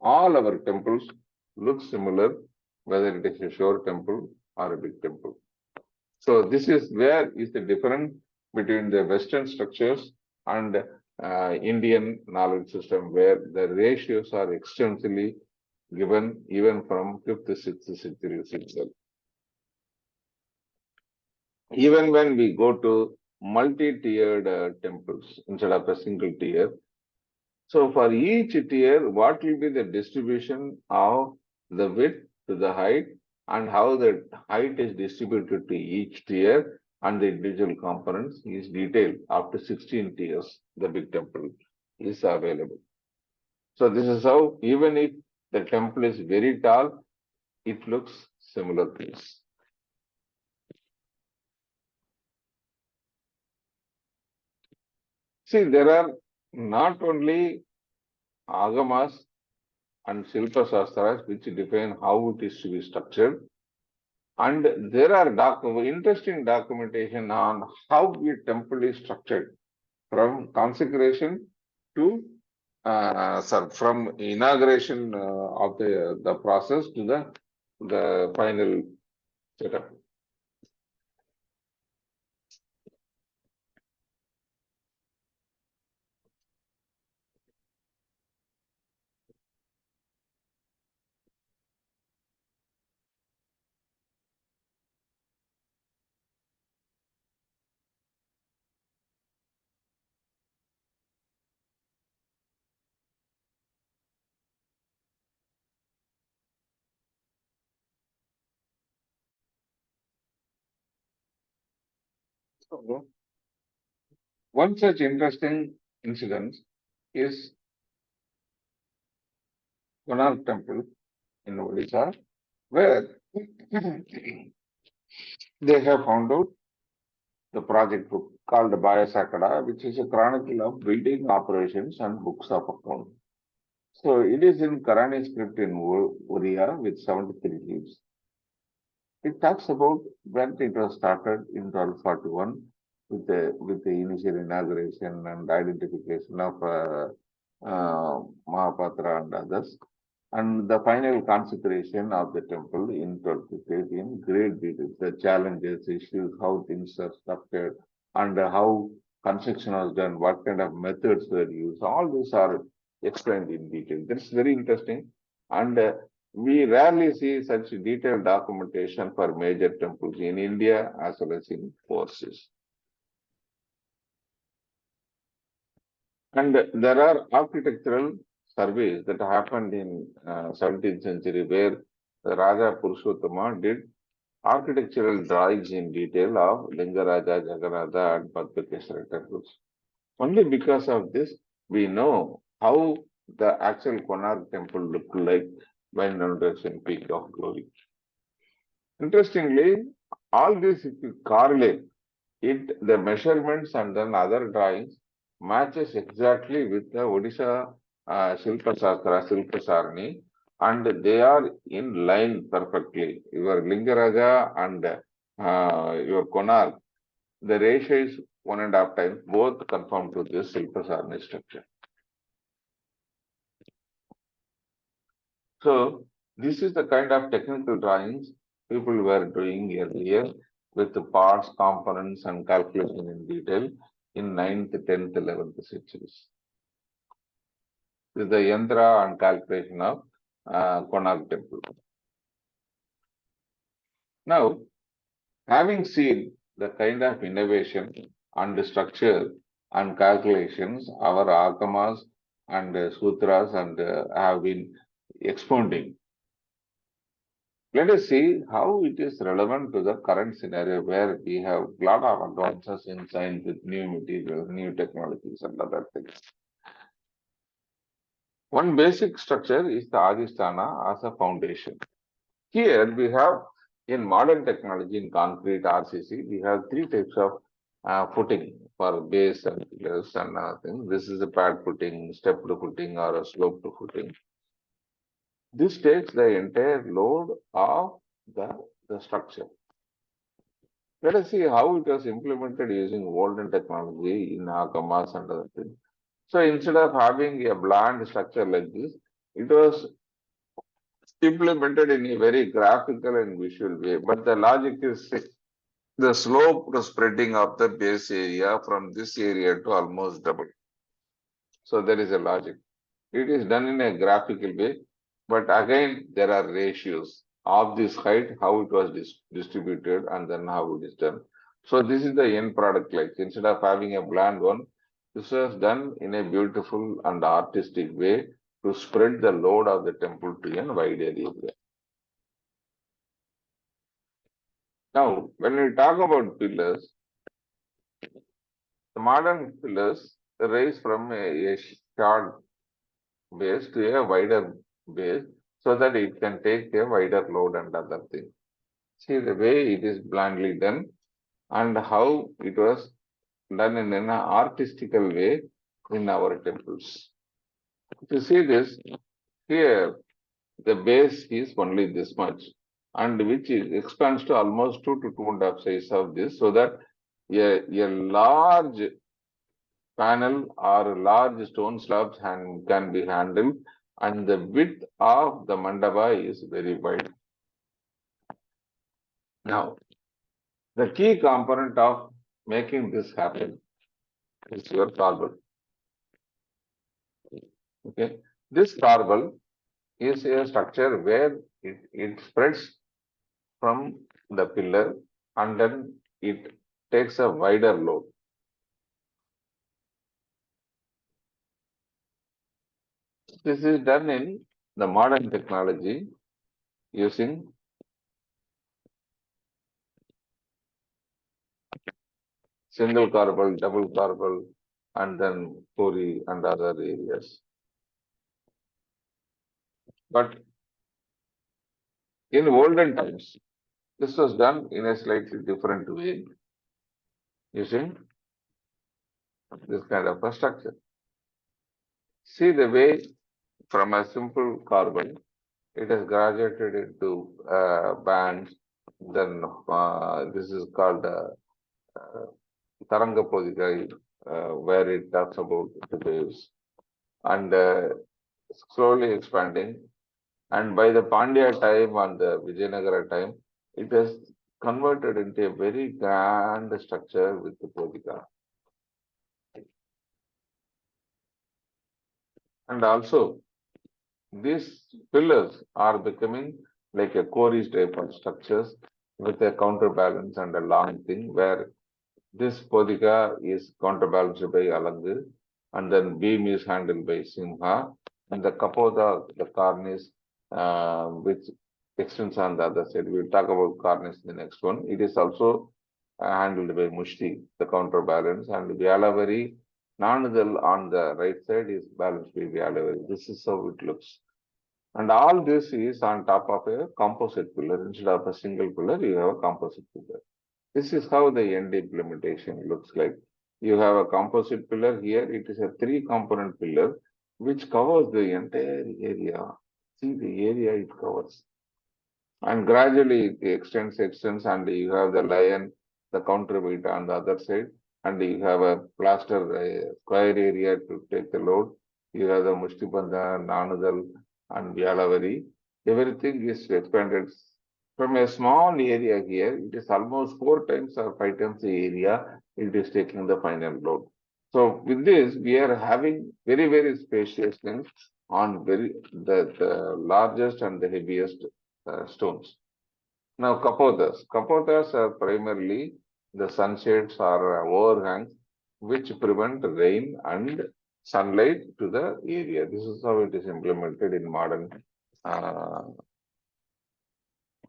Speaker 1: all our temples look similar, whether it is a shore temple or a big temple. So this is where is the difference between the Western structures and Indian knowledge system, where the ratios are extensively given even from 5th, 6th centuries itself. Even when we go to multi-tiered temples instead of a single tier, so for each tier, what will be the distribution of the width to the height and how the height is distributed to each tier and the individual components is detailed after 16 tiers, the big temple is available. So this is how, even if the temple is very tall, it looks similar to this. See, there are not only Agamas and Shilpa Sastras, which define how it is to be structured. And there are interesting documentation on how a temple is structured from consecration to from inauguration of the process to the final setup. So, one such interesting incident is Konark Temple in Odisha, where they have found out the project book called Baya, which is a chronicle of building operations and books of account. So it is in Quranic script in Oriya with 73 leaves. It talks about when it was started in 1241 with the initial inauguration and identification of Mahapatra and others, and the final consecration of the temple in 1258 in great detail. The challenges, issues, how things are structured, and how construction was done, what kind of methods were used. All these are explained in detail. That's very interesting. And we rarely see such detailed documentation for major temples in India as well as in overseas. And there are architectural surveys that happened in 17th century where the Raja Purushottama did architectural drawings in detail of Lingaraja, Jagannatha and Padmakeshwara temples. Only because of this, we know how the actual Konark temple looked like when under its peak of glory. Interestingly, all this if you correlate it, the measurements and then other drawings matches exactly with the Odisha Shilpa Sastra, Shilpa Sarni, and they are in line perfectly. Your Lingaraja and your Konark, the ratio is 1.5 times, both conform to this Shilpa Sarni structure. So, this is the kind of technical drawings people were doing earlier with the parts, components, and calculation in detail in 9th, 10th, 11th centuries. With the yantra and calculation of Konark temple. Now, having seen the kind of innovation and structure and calculations our Agamas and Sutras and have been expounding, let us see how it is relevant to the current scenario where we have a lot of advances in science with new materials, new technologies, and other things. One basic structure is the Adisthana as a foundation. Here we have in modern technology in concrete RCC, we have three types of footing for base and pillars and other things. This is a pad footing, stepped footing, or a sloped footing. This takes the entire load of the structure. Let us see how it was implemented using olden technology in Agamas and other things. So instead of having a bland structure like this, it was implemented in a very graphical and visual way. But the logic is the slope spreading of the base area from this area to almost double. So there is a logic. It is done in a graphical way, but again there are ratios of this height, how it was distributed, and then how it is done. So this is the end product. Like instead of having a bland one, this was done in a beautiful and artistic way to spread the load of the temple to a wide area. Now, when we talk about pillars, the modern pillars rise from a short base to a wider base so that it can take a wider load and other things. See the way it is blandly done and how it was done in an artistical way in our temples. To see this, Here, the base is only this much, and which expands to almost 2 to 2.5 size of this, so that a large panel or large stone slabs can be handled, and the width of the mandapa is very wide. Now, the key component of making this happen is your corbel. Okay, this corbel is a structure where it spreads from the pillar and then it takes a wider load. This is done in the modern technology using single corbel, double corbel, and then puri and other areas. But in olden times, this was done in a slightly different way using this kind of a structure. See the way from a simple corbel, it is graduated into bands. Then this is called Taranga Podikai, where it talks about the waves, and slowly expanding. And by the Pandya time and the Vijayanagara time, it has converted into a very grand structure with the Podika. And also, these pillars are becoming like a cornice type of structures with a counterbalance and a long thing, where this Podika is counterbalanced by Alangu, and then beam is handled by Simha, and the Kapota, the cornice, which extends on the other side. We'll talk about cornice in the next one. It is also handled by Mushti, the counterbalance, and Vyalavari, Nanadal on the right side is balanced by Vyalavari. This is how it looks. And all this is on top of a composite pillar. Instead of a single pillar, you have a composite pillar. This is how the end implementation looks like. You have a composite pillar here. It is a 3-component pillar which covers the entire area. See the area it covers. And gradually it extends, and you have the lion, the counterweight on the other side, and you have a plaster square area to take the load. You have the Mushtibandha, Nanudal, and Vyalavari. Everything is expanded from a small area here. It is almost 4 times or 5 times the area it is taking the final load. So with this, we are having very, very spacious things on the largest and the heaviest stones. Now, Kapotas. Kapotas are primarily the sunshades or overhangs which prevent rain and sunlight to the area. This is how it is implemented in modern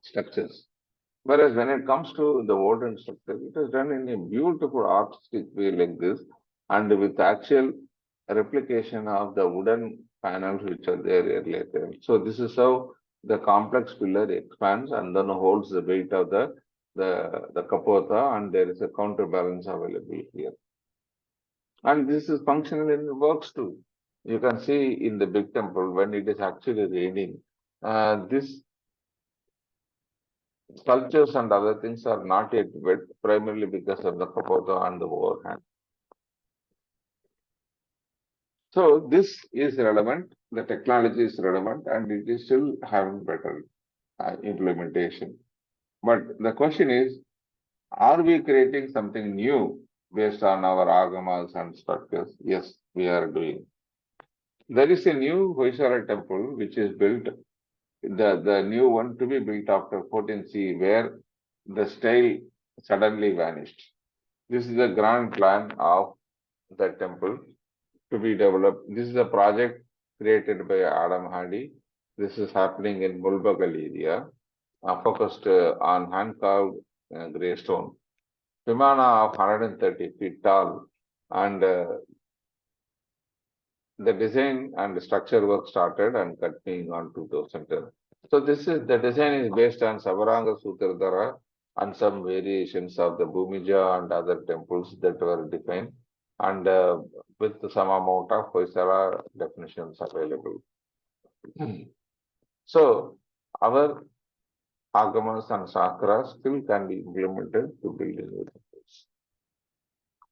Speaker 1: structures. Whereas when it comes to the olden structure, it is done in a beautiful artistic way like this, and with actual replication of the wooden panels which are there earlier. So this is how the complex pillar expands and then holds the weight of the kapota, and there is a counterbalance available here. And this is functional in the works too. You can see in the big temple when it is actually raining, this sculptures and other things are not yet wet, primarily because of the kapota and the overhang. So this is relevant, the technology is relevant, and it is still having better implementation. But the question is, are we creating something new based on our agamas and structures? Yes, we are doing. There is a new Hoysala temple which is built, the new one to be built after 14C, where the style suddenly vanished. This is the grand plan of the temple to be developed. This is a project created by Adam Hardy. This is happening in Mulbagal area, focused on hand-carved grey stone. Vimana of 130 feet tall, and the design and structure work started and continuing on 2010. So the design is based on Savaranga Sutradhara and some variations of the Bhumija and other temples that were defined, and with some amount of Hoysala definitions available. So our Agamas and Sastras still can be implemented to build new temples.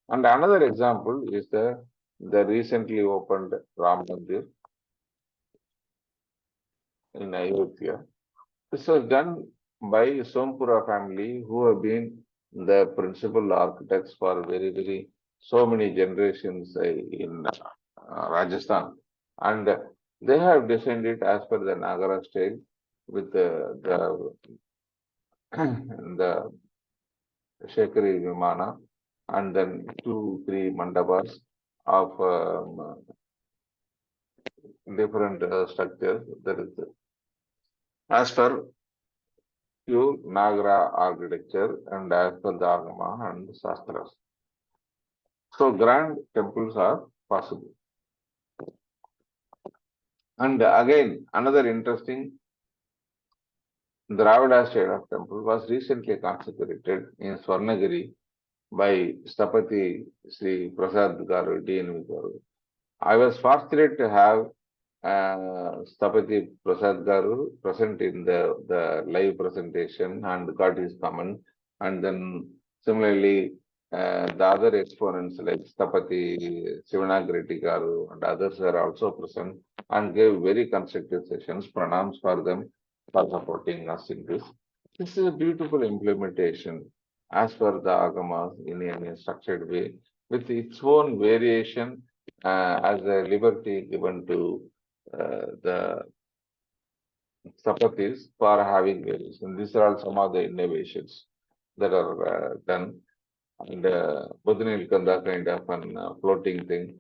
Speaker 1: And another example is the recently opened Ram Mandir in Ayodhya. This was done by Sompura family, who have been the principal architects for so many generations in Rajasthan, and they have designed it as per the Nagara style with the Shekari Vimana, and then 2, 3 mandabas of different structures. That is as per pure Nagara architecture and as per the Agama and Sastras. So grand temples are possible. And again, another interesting Dravida style of temple was recently consecrated in Swarnagiri by Stapati Sri Prasad Garu, DNV Garu. I was fortunate to have Stapati Prasad Garu present in the live presentation and got his comment. And then similarly, the other exponents like Stapati Sivanagiriti Garu and others are also present and gave very constructive sessions. Pranams for them for supporting us in this. This is a beautiful implementation as per the Agamas in a structured way with its own variation as a liberty given to the Sapatis for having variation. These are all some of the innovations that are done. And Budinil Kanda kind of an floating thing.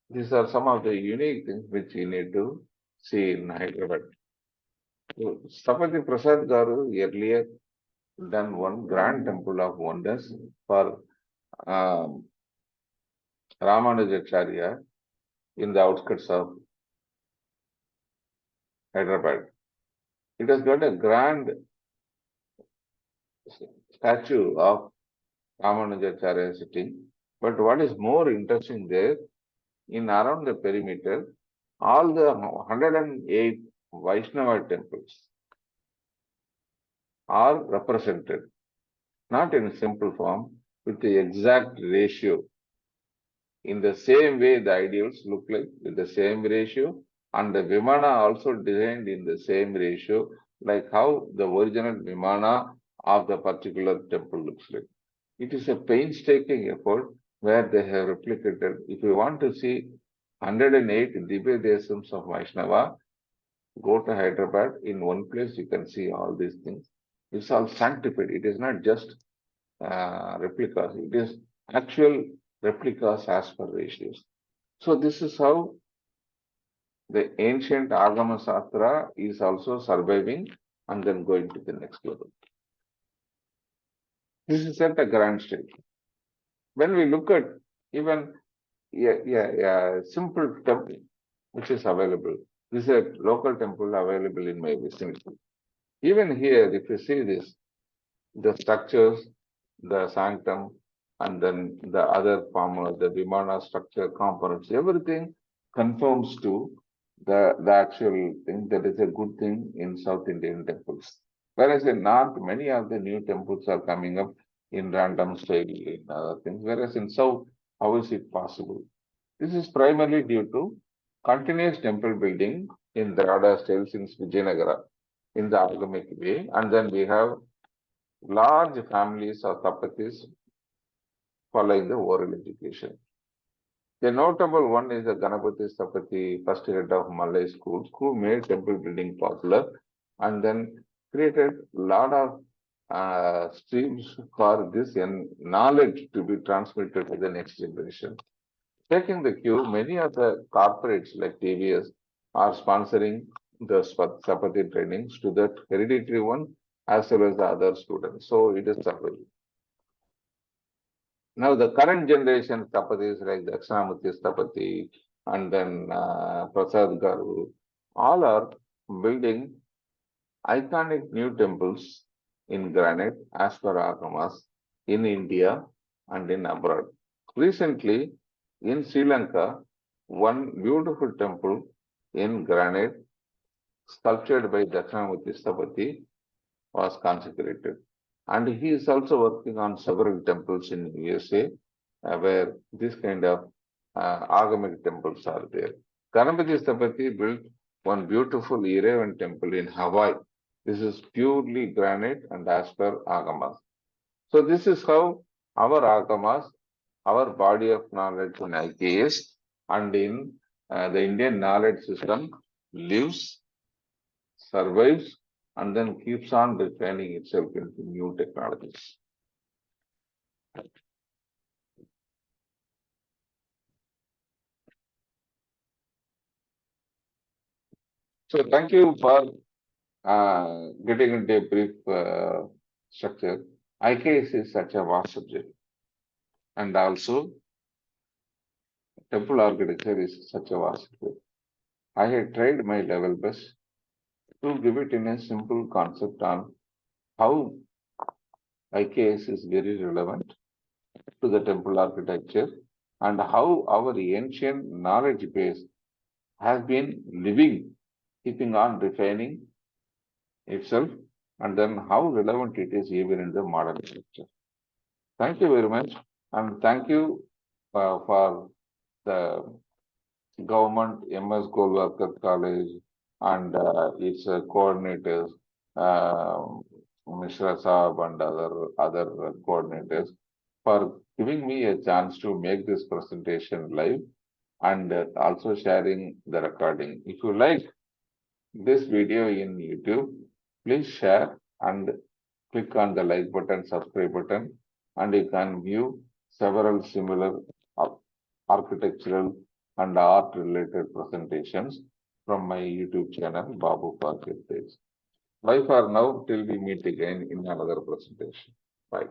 Speaker 1: These are some of the unique things which you need to see in Hyderabad. So, Sapati Prasad Garu earlier done one grand temple of wonders for um, Ramanujacharya in the outskirts of Hyderabad. It has got a grand statue of Ramanujacharya sitting. But what is more interesting there, in around the perimeter, all the 108 Vaishnava temples are represented, not in simple form, with the exact ratio. In the same way, the ideals look like with the same ratio, and the Vimana also designed in the same ratio, like how the original Vimana of the particular temple looks like. It is a painstaking effort where they have replicated. If you want to see 108 Divya Desams of Vaishnava, go to Hyderabad. In one place, you can see all these things. It's all sanctified. It is not just replicas. It is actual replicas as per ratios. So this is how the ancient Agama Sastra is also surviving and then going to the next level. This is at a grand stage. When we look at even simple temple which is available, this is a local temple available in my vicinity. Even here, if you see this, the structures, the sanctum, and then the other former, the Vimana structure components, everything conforms to the actual thing. That is a good thing in South Indian temples. Whereas in North, many of the new temples are coming up in random style in other things. Whereas in South, how is it possible? This is primarily due to continuous temple building in Dravida style since Vijayanagara in the Agamic way. And then we have large families of Tapatis following the oral education. The notable one is the Ganapati Stapati, first head of Malay schools, who made temple building popular and then created a lot of streams for this knowledge to be transmitted to the next generation. Taking the cue, many of the corporates like TVS are sponsoring the Stapati trainings to that hereditary one as well as the other students. So it is available. Now the current generation Tapatis like Dakshinamurti Stapati and then Prasad Garu, all are building iconic new temples in granite as per Agamas in India and in abroad. Recently, in Sri Lanka, one beautiful temple in granite sculptured by Dakshinamurti Sthapati, was consecrated. And he is also working on several temples in USA where this kind of Agamic temples are there. Ganapati Sthapati built one beautiful Irevan temple in Hawaii. This is purely granite and as per Agamas. So this is how our Agamas, our body of knowledge in IKS and in the Indian knowledge system lives, survives, and then keeps on refining itself into new technologies. So thank you for getting into a brief structure. IKS is such a vast subject, and also temple architecture is such a vast subject. I had tried my level best to give it in a simple concept on how IKS is very relevant to the temple architecture and how our ancient knowledge base has been living, keeping on refining itself, and then how relevant it is even in the modern architecture. Thank you very much, and thank you for the government MS Golwalkar College and its coordinators, Mishra Saab and other coordinators for giving me a chance to make this presentation live and also sharing the recording. If you like this video in YouTube, please share and click on the like button, subscribe button, and you can view several similar architectural and art related presentations from my YouTube channel, Babu for Heritage. Bye for now till we meet again in another presentation. Bye.